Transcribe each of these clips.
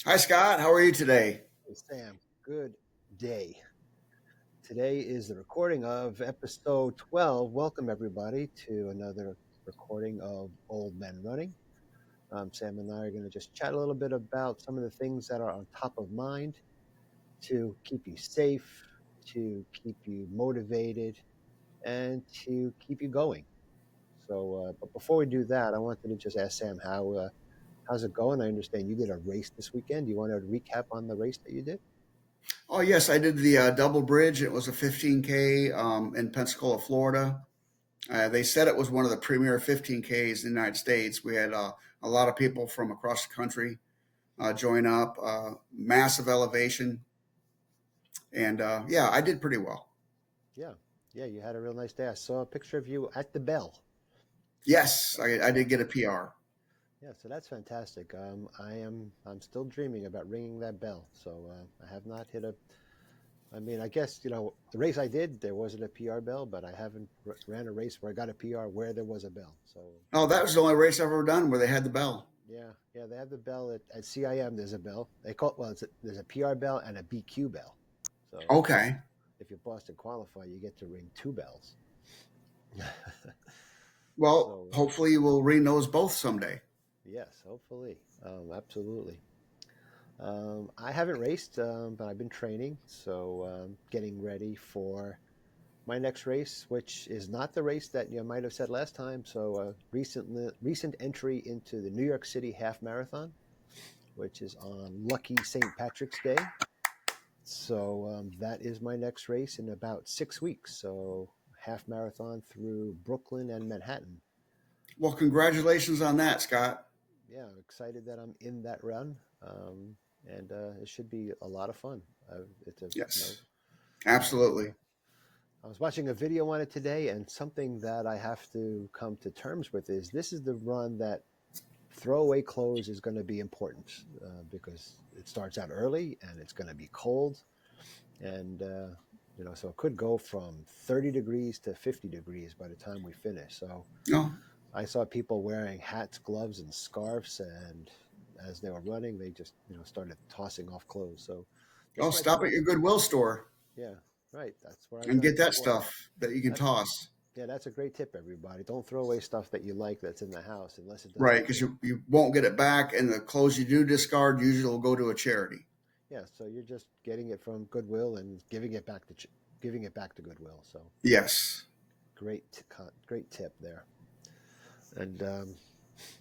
Hi, Scott. How are you today? Hey, Sam, good day. Today is the recording of episode 12. Welcome, everybody, to another recording of Old Men Running. Sam and I are going to just chat a little bit about some of the things that are on top of mind to keep you safe, to keep you motivated, and to keep you going. But before we do that, I wanted to just ask Sam how's it going? I understand you did a race this weekend. Do you want to recap on the race that you did? Oh, yes, I did the double bridge. It was a 15K in Pensacola, Florida. They said it was one of the premier 15Ks in the United States. We had a lot of people from across the country join up, massive elevation. And yeah, I did pretty well. Yeah, yeah, you had a real nice day. I saw a picture of you at the bell. Yes, I Yeah, did get a PR. yeah, so that's fantastic. I'm still dreaming about ringing that bell. I have not hit a. I mean, I guess the race I did, there wasn't a PR bell, but I haven't ran a race where I got a PR where there was a bell. Oh, that was the only race I've ever done where they had the bell. Yeah, yeah, they have the bell at CIM. There's a bell. They call it, well, there's a PR bell and a BQ bell. So Okay. if you're Boston qualify, you get to ring two bells. Well, so hopefully we'll ring those both someday. yes, hopefully, absolutely. I haven't raced, but I've been training, getting ready for my next race, which is not the race that you might have said last time. Recent entry into the New York City Half Marathon, which is on lucky St. Patrick's Day. That is my next race in about 6 weeks. So half marathon through Brooklyn and Manhattan. Well, congratulations on that, Scott. Yeah, I'm excited that I'm in that run, and it should be a lot of fun. It's a Yes, and absolutely. I was watching a video on it today, and something that I have to come to terms with is this is the run that throwaway clothes is going to be important because it starts out early and it's going to be cold, and so it could go from 30 degrees to 50 degrees by the time we finish. So No, I saw people wearing hats, gloves, and scarves, and as they were running, they just started tossing off clothes. So oh, this might be stop a at your Goodwill store yeah, right. That's where I've and done get it that before. stuff that you can That's toss. Yeah, that's a great tip, everybody. Don't throw away stuff that you like that's in the house unless it Right, doesn't because fit. you won't get it back, and the clothes you do discard usually will go to a charity. Yeah, so you're just getting it from Goodwill and giving it back to Goodwill. So Yes. great tip there. And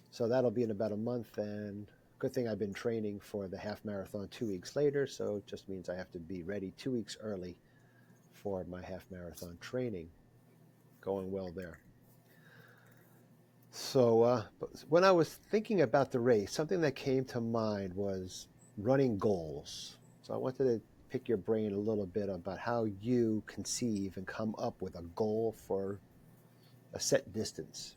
so that'll be in about a month. And good thing I've been training for the half marathon 2 weeks later. So it just means I have to be ready 2 weeks early for my half marathon training. Going well there. But when I was thinking about the race, something that came to mind was running goals. So I wanted to pick your brain a little bit about how you conceive and come up with a goal for a set distance.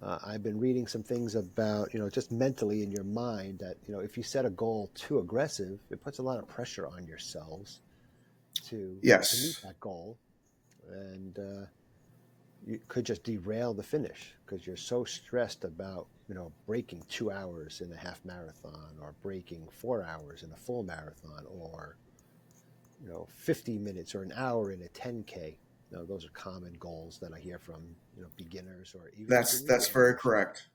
I've been reading some things about, just mentally in your mind that, if you set a goal too aggressive, it puts a lot of pressure on yourselves to meet Yes. that goal. And you could just derail the finish because you're so stressed about breaking 2 hours in a half marathon or breaking 4 hours in a full marathon or 50 minutes or an hour in a 10K. Those are common goals that I hear from beginners or even That's intermediate very runners. correct.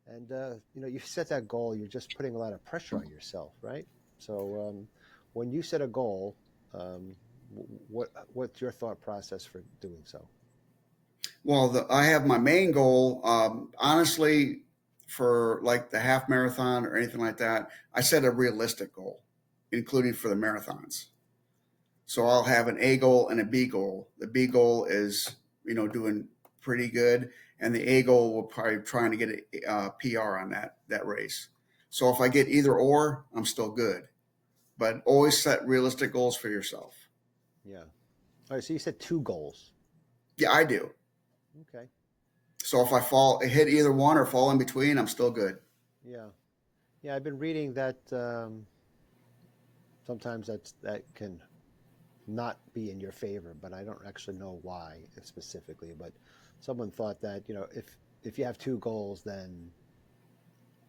And you set that goal, you're just putting a lot of pressure on yourself, right? So when you set a goal, um, what's your thought process for doing so? Well, I have my main goal. Honestly, for like the half marathon or anything like that, I set a realistic goal, including for the marathons. So I'll have an A goal and a B goal. The B goal is, doing pretty good, and the A goal will probably trying to get a PR on that race. So if I get either or, I'm still good. But always set realistic goals for yourself. Yeah. All right. So you set two goals. Yeah, I do. Okay. So if I fall, hit either one or fall in between, I'm still good. Yeah. Yeah. I've been reading that sometimes that can not be in your favor, but I don't actually know why specifically. But someone thought that if you have two goals, then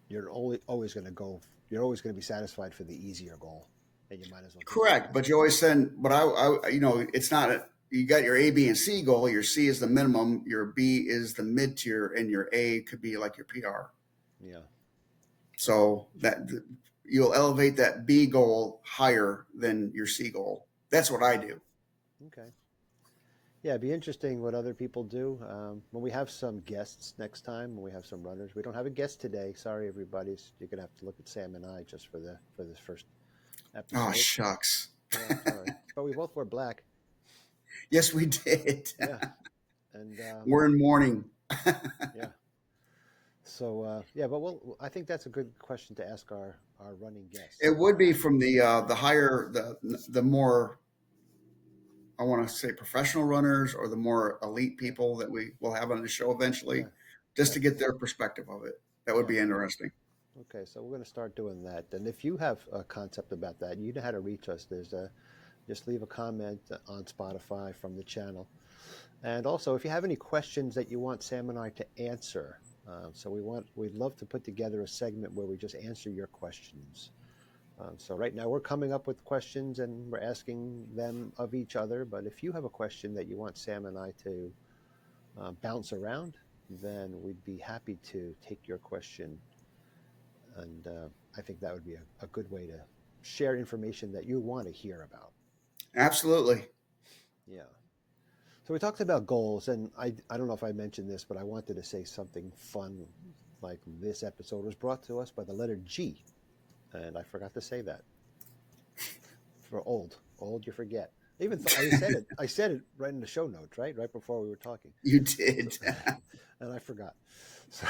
you're always going to go. You're always going to be satisfied for the easier goal, and you might as well just Correct, focus but on you that. always send. But it's not. You got your A, B, and C goal. Your C is the minimum. Your B is the mid tier, and your A could be like your PR. Yeah. So that you'll elevate that B goal higher than your C goal. That's what I do. Okay. Yeah, it'd be interesting what other people do. When we have some guests next time, when we have some runners, we don't have a guest today. Sorry, everybody. You're gonna have to look at Sam and I just for this first Oh episode. shucks. Yeah, sorry, but we both wear black. Yes, we did. Yeah, and We're in mourning. yeah. So yeah, but I think that's a good question to ask our running guests. It would be from the higher the more I want to say professional runners or the more elite Yeah, people that we will have on the show eventually, yeah, just yeah, to get their perspective of it. That would yeah. be interesting. Okay, so we're going to start doing that. And if you have a concept about that, you know how to reach us. There's a Just leave a comment on Spotify from the channel. And also, if you have any questions that you want Sam and I to answer, we'd love to put together a segment where we just answer your questions. So right now we're coming up with questions and we're asking them of each other. But if you have a question that you want Sam and I to bounce around, then we'd be happy to take your question. And I think that would be a good way to share information that you want to hear about. Absolutely. Yeah. So we talked about goals, and I don't know if I mentioned this, but I wanted to say something fun. Like this episode was brought to us by the letter G, and I forgot to say that. For old, you forget. I said it. I said it right in the show notes, right before we were talking. You So, did. and I forgot. So,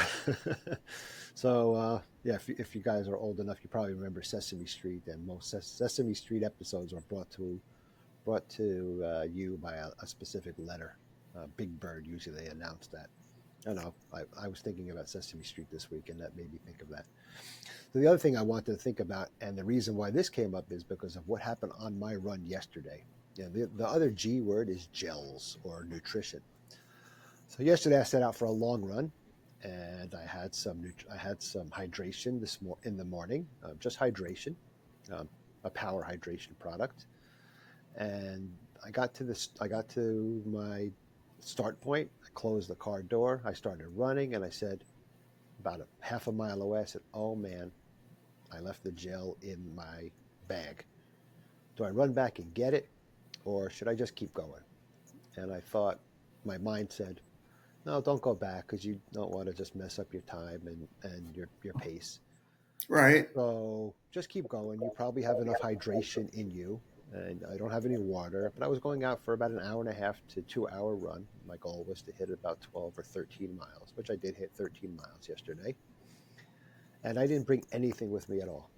so yeah, if you guys are old enough, you probably remember Sesame Street, and most Sesame Street episodes are brought to you by a specific letter. Big Bird, usually they announce that. I don't know. I was thinking about Sesame Street this week, and that made me think of that. So the other thing I wanted to think about, and the reason why this came up, is because of what happened on my run yesterday. Yeah, the other G word is gels or nutrition. So yesterday I set out for a long run, and I had some hydration in the morning, just hydration, um, a power hydration product, and I got to my start point. I closed the car door. I started running, and I said, about a half a mile away, I said, "Oh man, I left the gel in my bag. Do I run back and get it, or should I just keep going?" And I thought, my mind said, "No, don't go back because you don't want to just mess up your time and your pace. Right. So just keep going. You probably have enough hydration in you." And I don't have any water, but I was going out for about an hour and a half to 2 hour run. My goal was to hit about 12 or 13 miles, which I did hit 13 miles yesterday. And I didn't bring anything with me at all,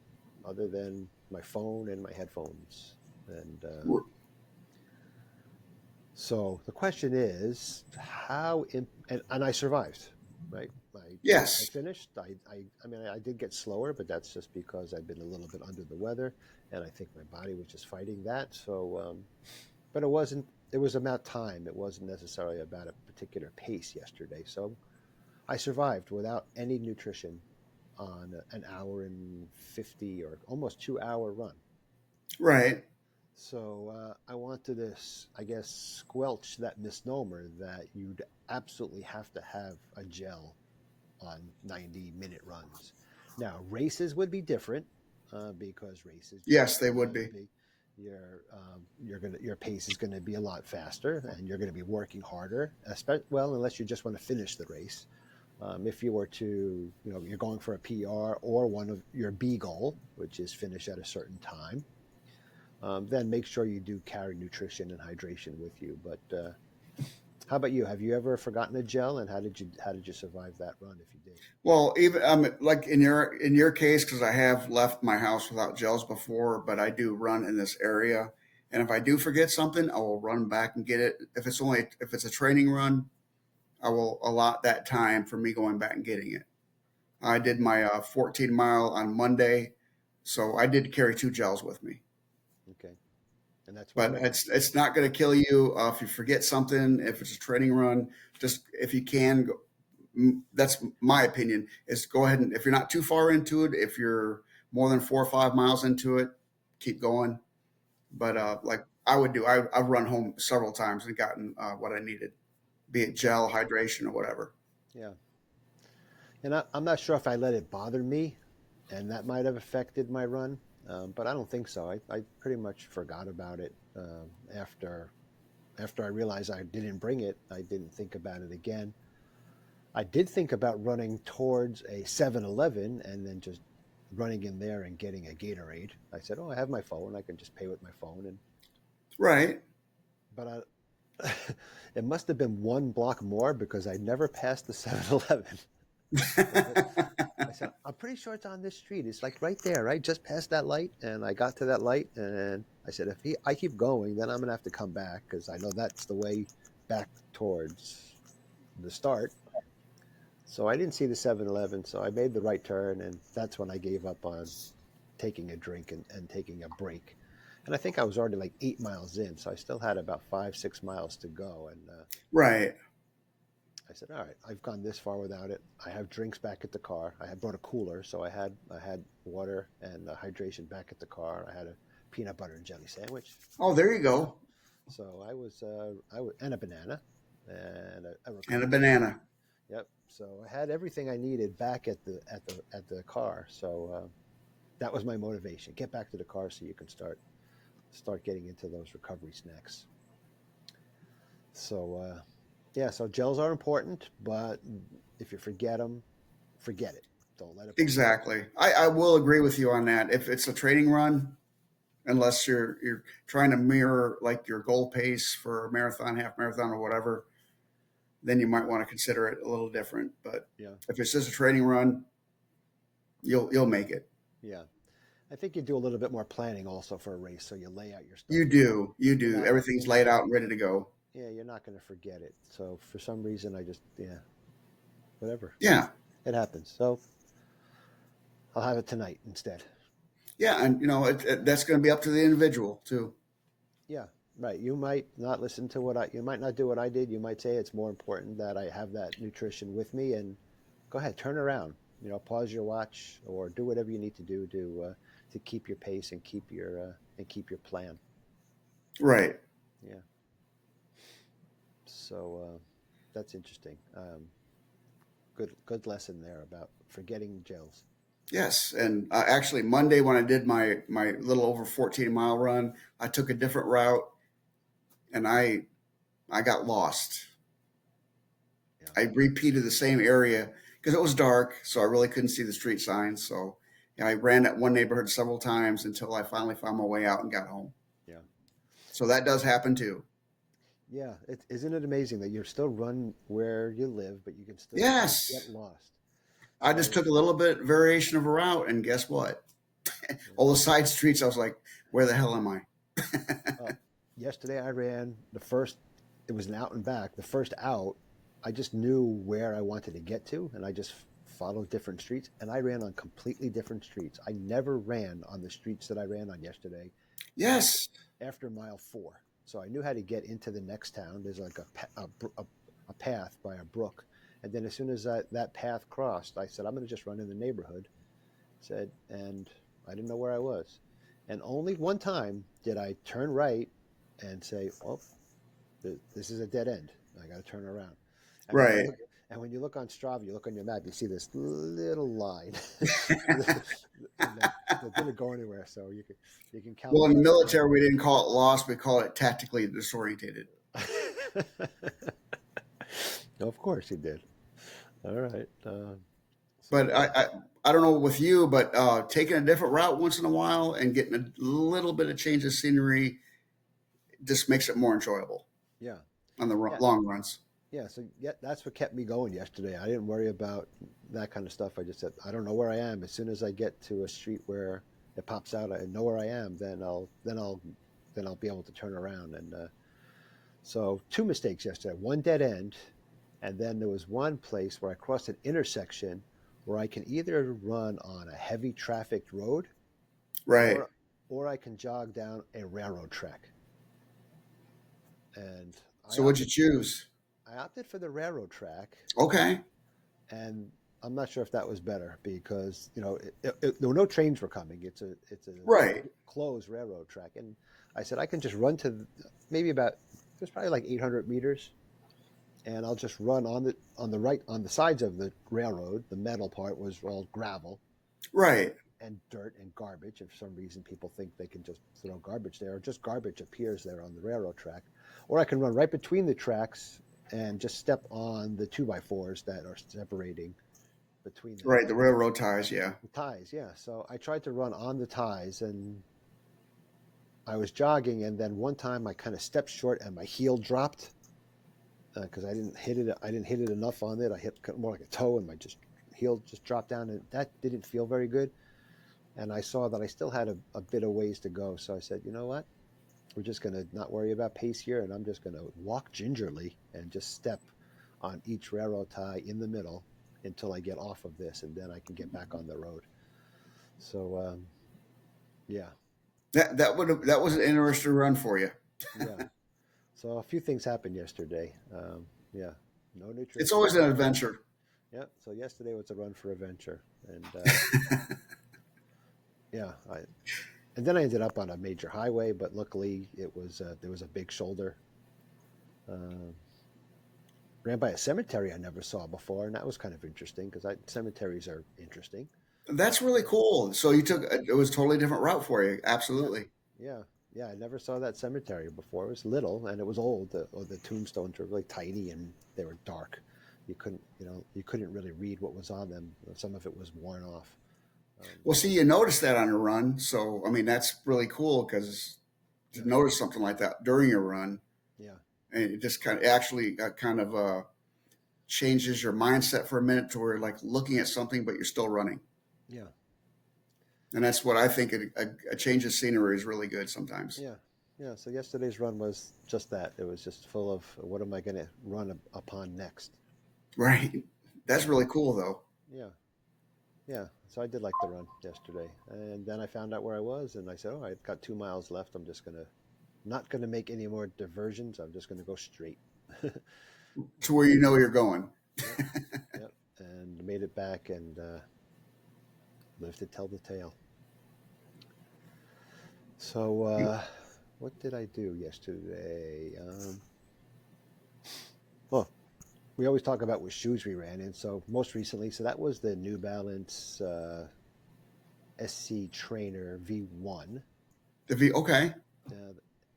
other than my phone and my headphones. And so the question is, and I survived, right? I Yes. finished. I mean, I did get slower, but that's just because I've been a little bit under the weather, and I think my body was just fighting that. So, but it wasn't. It was about time. It wasn't necessarily about a particular pace yesterday. So I survived without any nutrition on an hour and 50 or almost 2 hour run. Right. So I wanted to, I guess, squelch that misnomer that you'd absolutely have to have a gel on 90-minute runs. Now, races would be different because races, Yes, they would gonna be. be your pace is going to be a lot faster, and you're going to be working harder. Well, unless you just want to finish the race. If you were to, you're going for a PR or one of your B goal, which is finish at a certain time, then make sure you do carry nutrition and hydration with you. But how about you? Have you ever forgotten a gel, and how did you survive that run if you did? Well, even like in your case, because I have left my house without gels before, but I do run in this area, and if I do forget something, I will run back and get it. If it's a training run, I will allot that time for me going back and getting it. I did my 14 mile on Monday, so I did carry two gels with me. Okay, and that's what But it's not going to kill you if you forget something. If it's a training run, just if you can go, that's my opinion, is go ahead and if you're not too far into it, if you're more than 4 or 5 miles into it, keep going. But Yeah, like I would do, I've run home several times and gotten what I needed, be it gel, hydration, or whatever. yeah. And I'm not sure if I let it bother me, and that might have affected my run, but I don't think so. I pretty much forgot about it after I realized I didn't bring it. I didn't think about it again. I did think about running towards a 7-Eleven and then just running in there and getting a Gatorade. I said, "Oh, I have my phone. I can just pay with my phone." And Right. but it must have been one block more because I never passed the 7-Eleven. So I said, "I'm pretty sure it's on this street. It's like right there, right? Just past that light." And I got to that light, and I said, I keep going, then I'm gonna have to come back because I know that's the way back towards the start. So I didn't see the 7-Eleven, so I made the right turn, and that's when I gave up on taking a drink and taking a break. And I think I was already like 8 miles in, so I still had about 5, 6 miles to go. And Right. I said, "All right, I've gone this far without it. I have drinks back at the car. I had brought a cooler, so I had water and hydration back at the car. I had a peanut butter and jelly sandwich, Oh, there you go. so I was and a banana and a And a recovery snack. banana. Yep. So I had everything I needed back at the car. So that was my motivation. Get back to the car so you can start getting into those recovery snacks. So yeah, so gels are important, but if you forget them, forget it. Don't let it bother you. Exactly. I will agree with you on that. If it's a training run, unless you're trying to mirror like your goal pace for a marathon, half marathon, or whatever, then you might want to consider it a little different. But Yeah, if it's just a training run, you'll make it. yeah. I think you do a little bit more planning also for a race, so you lay out your stuff. You do. You You're do. not, Everything's you're laid not, out and ready to go. yeah, you're not going to forget it. So for some reason, yeah, whatever. Yeah. It happens. So I'll have it tonight instead. Yeah. And, that's going to be up to the individual, too. Yeah, right. You might not listen to you might not do what I did. You might say it's more important that I have that nutrition with me and go ahead, turn around, pause your watch or do whatever you need to do to keep your pace and keep your plan. Right. Yeah. So that's interesting. Good lesson there about forgetting gels. Yes. And actually, Monday, when I did my little over 14-mile run, I took a different route and I got lost. Yeah. I repeated the same area because it was dark, so I really couldn't see the street signs. So yeah, I ran that one neighborhood several times until I finally found my way out and got home. Yeah. So that does happen too. Yeah. Isn't it amazing that you still run where you live, but you can still get Yes. lost. I just So took a little bit variation of a route, and guess what? yeah. All the side streets, I was like, where the hell am I? Well, yesterday I ran the first, it was an out and back. The first out, I just knew where I wanted to get to, and I just followed different streets, and I ran on completely different streets. I never ran on the streets that I ran on yesterday after Yes. after mile 4. So I knew how to get into the next town. There's like a path by a brook. And then as soon as that path crossed, I said, I'm going to just run in the neighborhood. And I didn't know where I was. And only one time did I turn right and say, "Oh, this is a dead end. I got to turn around." And when you Right. look, and when you look on Strava, you look on your map, you see this little line, and that didn't go anywhere. So you can count Well, in me the out on military, we didn't call it lost; we call it tactically disorientated. that. Of course, he did. All right. But So I don't know with you, but taking a different route once in a while and getting a little bit of change of scenery just makes it more enjoyable yeah, on the yeah. long runs. Yeah, so yeah, that's what kept me going yesterday. I didn't worry about that kind of stuff. I just said, I don't know where I am. As soon as I get to a street where it pops out, I know where I am. Then I'll be able to turn around. And so two mistakes yesterday. One dead end, and then there was one place where I crossed an intersection where I can either run on a heavy trafficked road Right. or I can jog down a railroad track. And I So what'd you opted choose? I opted for the railroad track. Okay. and I'm not sure if that was better because there were no trains were coming. It's a Right. closed railroad track, and I said I can just run to maybe about it was probably like 800 meters, and I'll just run on the right on the sides of the railroad. The metal part was all gravel Right. and dirt and garbage. And for some reason, people think they can just throw garbage there, or just garbage appears there on the railroad track. Or I can run right between the tracks and just step on the two by fours that are separating between Right. The railroad ties. Yeah. the ties. Yeah. So I tried to run on the ties, and I was jogging, and then one time I kind of stepped short, and my heel dropped because I didn't hit it. I didn't hit it enough on it. I hit more like a toe, and my just heel just dropped down, and that didn't feel very good. And I saw that I still had a bit of ways to go. So I said, you know what? We're just going to not worry about pace here. And I'm just going to walk gingerly and just step on each railroad tie in the middle until I get off of this. And then I can get back on the road. So, yeah, That was an interesting run for you. yeah. So a few things happened yesterday. Yeah, no It's nutrition. always an adventure. Yeah. So yesterday was a run for adventure. And yeah, and then I ended up on a major highway, but luckily it was there was a big shoulder. Uh, Ran by a cemetery I never saw before, and that was kind of interesting because cemeteries are interesting. That's really cool. So you took it was a totally different route for you. Yeah, Absolutely. yeah, yeah. I never saw that cemetery before. It was little and it was old. The tombstones were really tiny and they were dark. You couldn't really read what was on them. Some of it was worn off. Um, Well, see, you noticed that on your run. So, I mean, that's really cool because yeah, to notice something like that during your run, yeah, and it just kind of actually kind of changes your mindset for a minute to where like looking at something, but you're still running. yeah, And that's what I think a change of scenery is really good sometimes. yeah, yeah. So yesterday's run was just that. It was just full of what am I going to run upon next? Right. That's And really cool, though. yeah, yeah, so I did like the run yesterday, and then I found out where I was, and I said, "Oh, I've got 2 miles left. I'm just gonna not gonna make any more diversions. I'm just gonna go straight." To where you know you're going. Yep, yep, and made it back and lived to tell the tale. So, You, what did I do yesterday? Well, we always talk about what shoes we ran in. So most recently, so that was the New Balance SC Trainer V1. okay.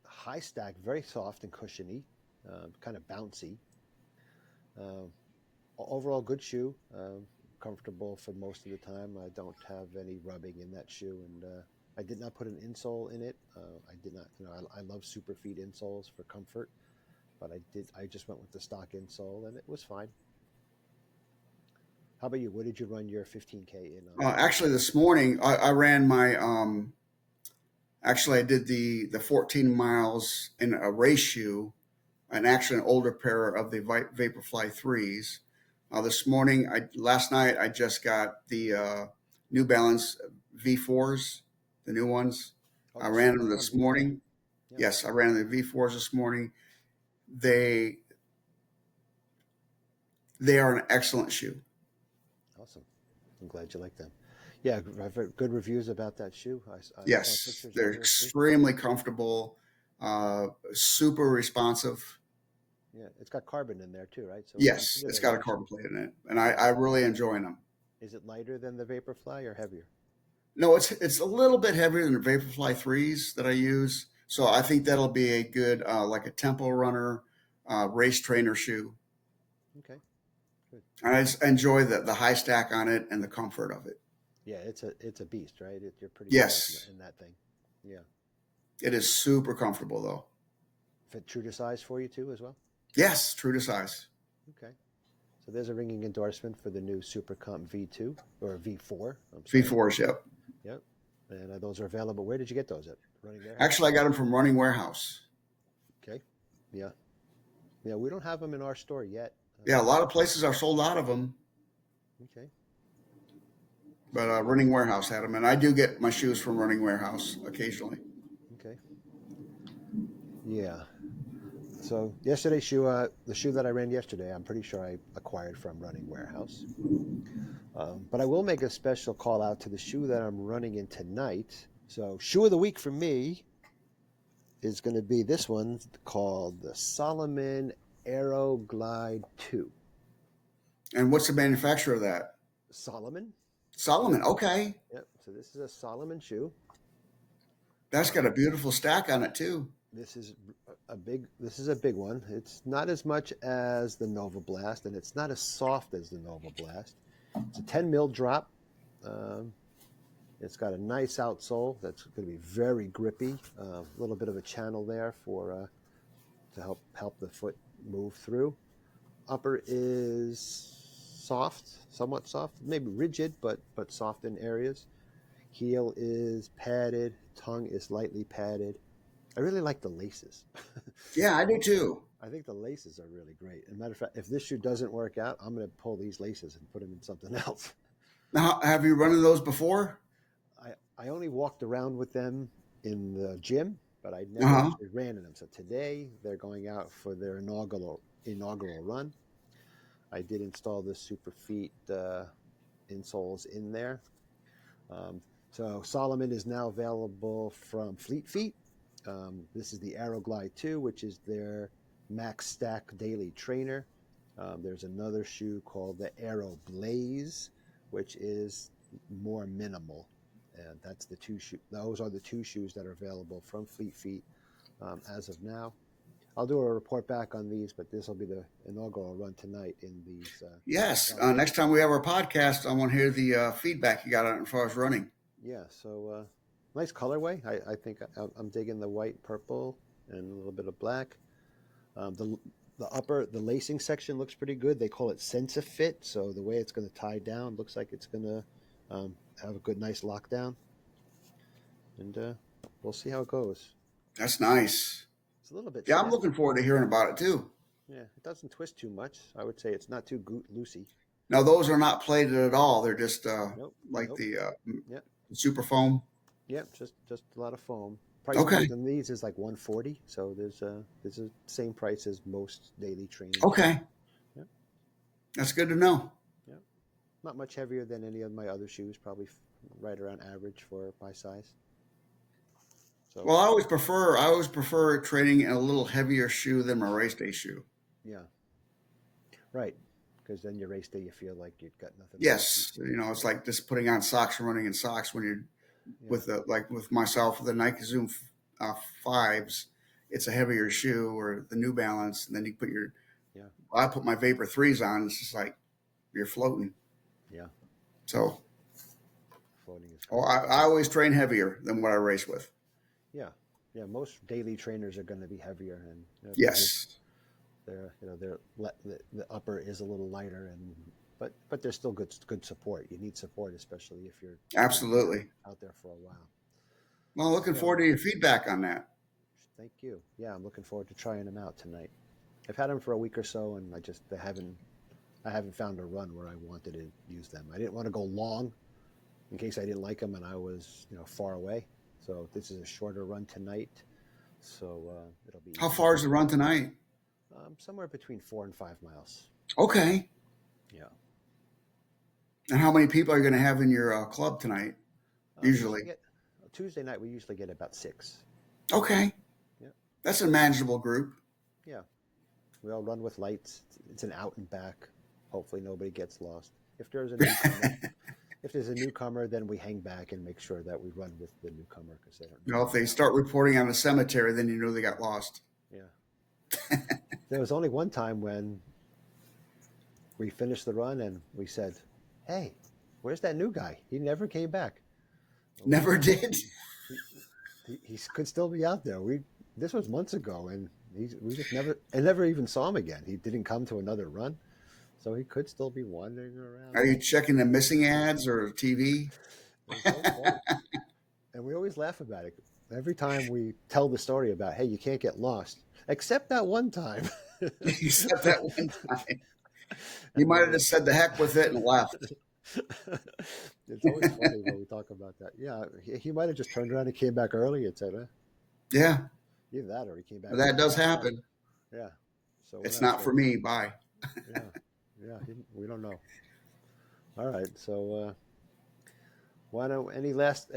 High stack, very soft and cushiony, kind of bouncy. Uh, Overall, good shoe. Comfortable for most of the time. I don't have any rubbing in that shoe, and I did not put an insole in it. I did not. I love Superfeet insoles for comfort, but I did. I just went with the stock insole, and it was fine. How about you? What did you run your 15K in on? Actually, this morning I ran my. Actually, I did the 14 miles in a race shoe, and actually an older pair of the Vaporfly threes. This morning, last night I just got the New Balance V4s, the new ones. Oh, I the ran Super them Comp this V4. morning. Yep. Yes, I ran the V4s this morning. They they are an excellent shoe. Awesome. I'm glad you like them. Yeah, I've heard good reviews about that shoe. I saw Yes, pictures they're earlier too. extremely comfortable, super responsive. Yeah, it's got carbon in there too, right? So it's Yes, considered it's a got a light carbon shoe. plate in it, and I really enjoy them. Is it lighter than the Vaporfly or heavier? No, it's a little bit heavier than the Vaporfly threes that I use, so I think that'll be a good like a tempo runner, race trainer shoe. Okay, good. And I just enjoy the high stack on it and the comfort of it. Yeah, it's a beast, right? You're pretty small Yes, in that thing. Yeah. it is super comfortable though. Fit true to size for you too, as well. Yes, true to size. Okay. So there's a ringing endorsement for the new Supercomp V2 or V4. I'm sorry. V4s, yep. Yep. And those are available. Where did you get those at? Running Warehouse. Actually, I got them from Running Warehouse. Okay. Yeah. Yeah. We don't have them in our store yet. Yeah, a lot of places are sold out of them, Okay. but So Running Warehouse had them, and I do get my shoes from Running Warehouse occasionally. okay. Yeah. So yesterday's shoe, the shoe that I ran yesterday, I'm pretty sure I acquired from Running Warehouse. But I will make a special call out to the shoe that I'm running in tonight. So shoe of the week for me is going to be this one called the Salomon Aero Glide 2. And what's the manufacturer of that? Solomon. Solomon. Okay. Yep. So this is a Solomon shoe. That's got a beautiful stack on it too. This is This is a big one. It's not as much as the Nova Blast, and it's not as soft as the Nova Blast. It's a 10 mil drop. It's got a nice outsole that's going to be very grippy. A little bit of a channel there for to help the foot move through. Upper is soft, somewhat soft, maybe rigid, but soft in areas. Heel is padded. Tongue is lightly padded. I really like the laces. Yeah, I do too. I think the laces are really great. As a matter of fact, if this shoe doesn't work out, I'm going to pull these laces and put them in something else. Now, have you run in those before? I only walked around with them in the gym, but I never Uh-huh. actually ran in them. So today they're going out for their inaugural run. I did install the Superfeet insoles in there. So Solomon is now available from Fleet Feet. This is the Aero Glide 2, which is their Max Stack Daily Trainer. There's another shoe called the Aero Blaze, which is more minimal. And that's the two shoe. Those are the two shoes that are available from Fleet Feet as of now. I'll do a report back on these, but this will be the inaugural run tonight in these. Yes. Next time we have our podcast, I want to hear the feedback you got on it as far as running. Yeah, so nice colorway. I think I'm digging the white, purple, and a little bit of black. The lacing section looks pretty good. They call it SensaFit, so the way it's going to tie down looks like it's going to have a good, nice lockdown. And we'll see how it goes. That's nice. It's a little bit. Yeah, I'm snappy. looking forward to hearing about it too. Yeah, it doesn't twist too much. I would say it's not too loosey. Now, those are not plated at all. They're just Nope. like Nope. the Yep. super foam. Yep. Just a lot of foam. Price Okay. point on these is like $140. So there's the same price as most daily trainers. Okay. Yep. That's good to know. Yep. Not much heavier than any of my other shoes. Probably right around average for my size. So Well, I always prefer training in a little heavier shoe than my race day shoe. yeah. Right. Because then your race day, you feel like you've got nothing. Yes, it's like just putting on socks and running in socks when you're with myself with the Nike Zoom 5s. It's a heavier shoe, or the New Balance, and then you put I put my Vapor 3s on. It's just like you're floating. Yeah. So Floating is. I always train heavier than what I race with. Yeah. Yeah. Most daily trainers are going to be heavier, and Yes. the upper is a little lighter, but there's still good support. You need support, especially if you're Absolutely. out there for a while. Well, looking forward to your feedback on that. Thank you. Yeah, I'm looking forward to trying them out tonight. I've had them for a week or so, and I haven't found a run where I wanted to use them. I didn't want to go long in case I didn't like them and I was far away. So this is a shorter run tonight. So it'll be. How far is the run tonight? Somewhere between 4 and 5 miles. Okay. Yeah. And how many people are you going to have in your club tonight? Usually. Tuesday night, we usually get about 6. Okay. Yeah. That's a manageable group. Yeah. We all run with lights. It's an out and back. Hopefully nobody gets lost. If there's a newcomer, then we hang back and make sure that we run with the newcomer because they don't know. If they start reporting on the cemetery, then you know they got lost. Yeah. There was only one time when we finished the run and we said, "Hey, where's that new guy? He never came back." Never did. He could still be out there. This was months ago, and we just never even saw him again. He didn't come to another run, so he could still be wandering around. Are you checking the missing ads or TV? And we always laugh about it. Every time we tell the story about, hey, you can't get lost, except that one time. Except that one time. He might have just said the heck with it and left. It's always funny when we talk about that. Yeah, he might have just turned around and came back early and said, Yeah, either that or he came back. that does happen. Yeah. So we're It's not not for sure. me. Bye. Yeah. Yeah. We don't know. All right. So why don't any last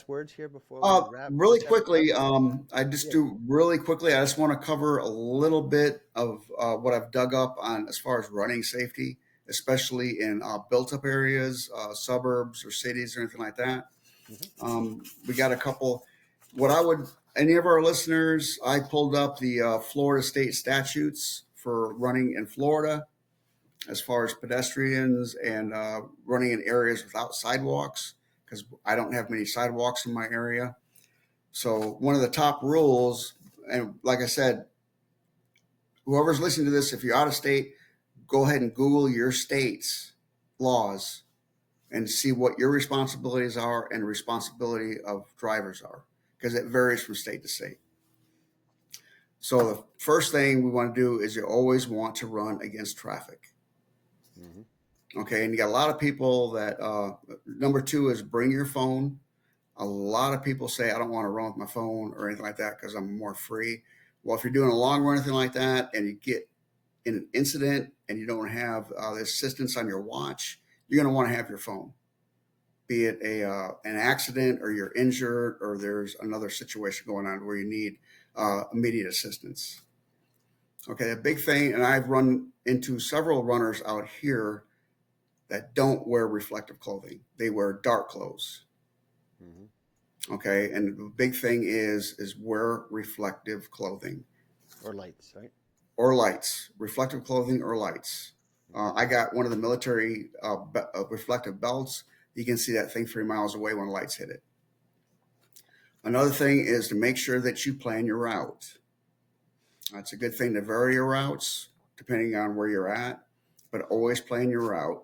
words here before we wrap Really this episode up? quickly, I just Yeah. do really quickly. I just want to cover a little bit of what I've dug up on as far as running safety, especially in built up areas, suburbs or cities or anything like that. Hmm. We got a couple. What I would, any of our listeners, I pulled up the Florida state statutes for running in Florida as far as pedestrians and running in areas without sidewalks, because I don't have many sidewalks in my area. So one of the top rules, and like I said, whoever's listening to this, if you're out of state, go ahead and Google your state's laws and see what your responsibilities are and the responsibility of drivers are, because it varies from state to state. So the first thing we want to do is you always want to run against traffic. Hmm. Okay, and you got a lot of people that number two is bring your phone. A lot of people say I don't want to run with my phone or anything like that because I'm more free. Well, if you're doing a long run or anything like that, and you get in an incident and you don't have the assistance on your watch, you're going to want to have your phone. Be it a an accident or you're injured or there's another situation going on where you need immediate assistance. Okay, a big thing, and I've run into several runners out here that don't wear reflective clothing. They wear dark clothes. Hmm. Okay, and the big thing is wear reflective clothing Or lights, right? or lights, reflective clothing or lights. Hmm. I got one of the military reflective belts. You can see that thing 3 miles away when lights hit it. Another thing is to make sure that you plan your route. It's a good thing to vary your routes depending on where you're at, but always plan your route.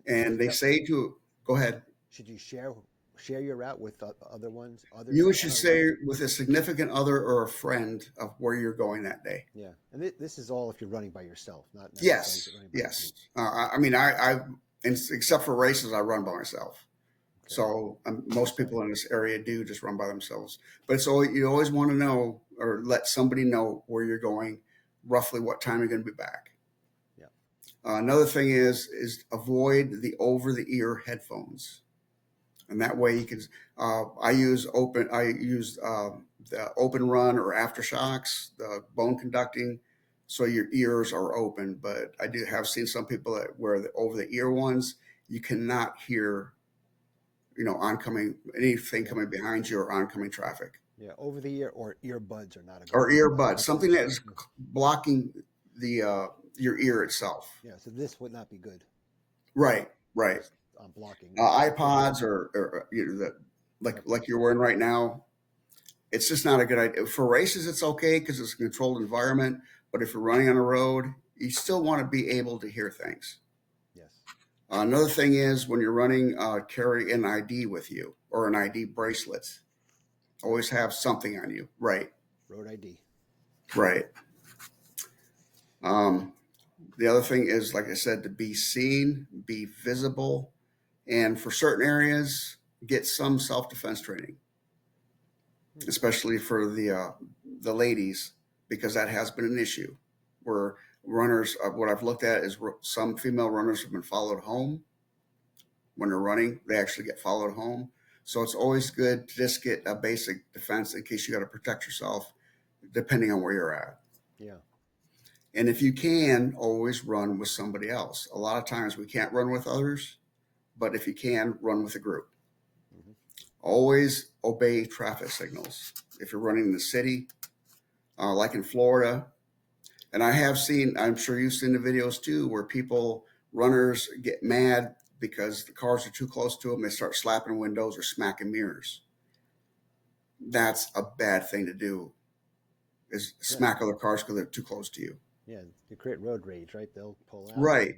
And And they say to go ahead. should you share your route with other others You that should aren't running? say with a significant other or a friend of where you're going that day. Yeah. And this is all if you're running by yourself, not necessarily if Yes, you're running by a yes. group. I mean, except for races, I run by myself. Okay. So most That's all right. people in this area do just run by themselves. But it's always, you always want to know or let somebody know where you're going, roughly what time you're going to be back. Yeah. Another thing is avoid the over the ear headphones, and that way you can. I use the open run or aftershocks, the bone conducting, so your ears are open. But I do have seen some people that wear the over the ear ones. You cannot hear, oncoming anything Yeah. coming behind you or oncoming traffic Yeah. Over the ear or earbuds are not a good or earbuds, not good something that either. is blocking the your ear itself. Yeah. So this would not be good. Right, right. Just blocking earbuds. iPods or Yep. like you're wearing right now. It's just not a good idea for races. It's okay because it's a controlled environment. But if you're running on the road, you still want to be able to hear things. Yes. Another thing is when you're running, carry an ID with you or an ID bracelet. Right. Always have something on you. Right, Road ID. right. Um, the other thing is, like I said, to be seen, be visible, and for certain areas, get some self defense training, Hmm. especially for the ladies, because that has been an issue where runners. What I've looked at is some female runners have been followed home when they're running. They actually get followed home, so it's always good to just get a basic defense in case you got to protect yourself, depending on where you're at. Yeah. And if you can, always run with somebody else. A lot of times we can't run with others, but if you can, run with a group. Hmm. Always obey traffic signals. If you're running in the city, like in Florida, and I have seen, I'm sure you've seen the videos too, where runners get mad because the cars are too close to them. They start slapping windows or smacking mirrors. That's a bad thing to do, is Yeah. smack other cars because they're too close to you. Yeah. You create road rage, right? They'll pull out. Right.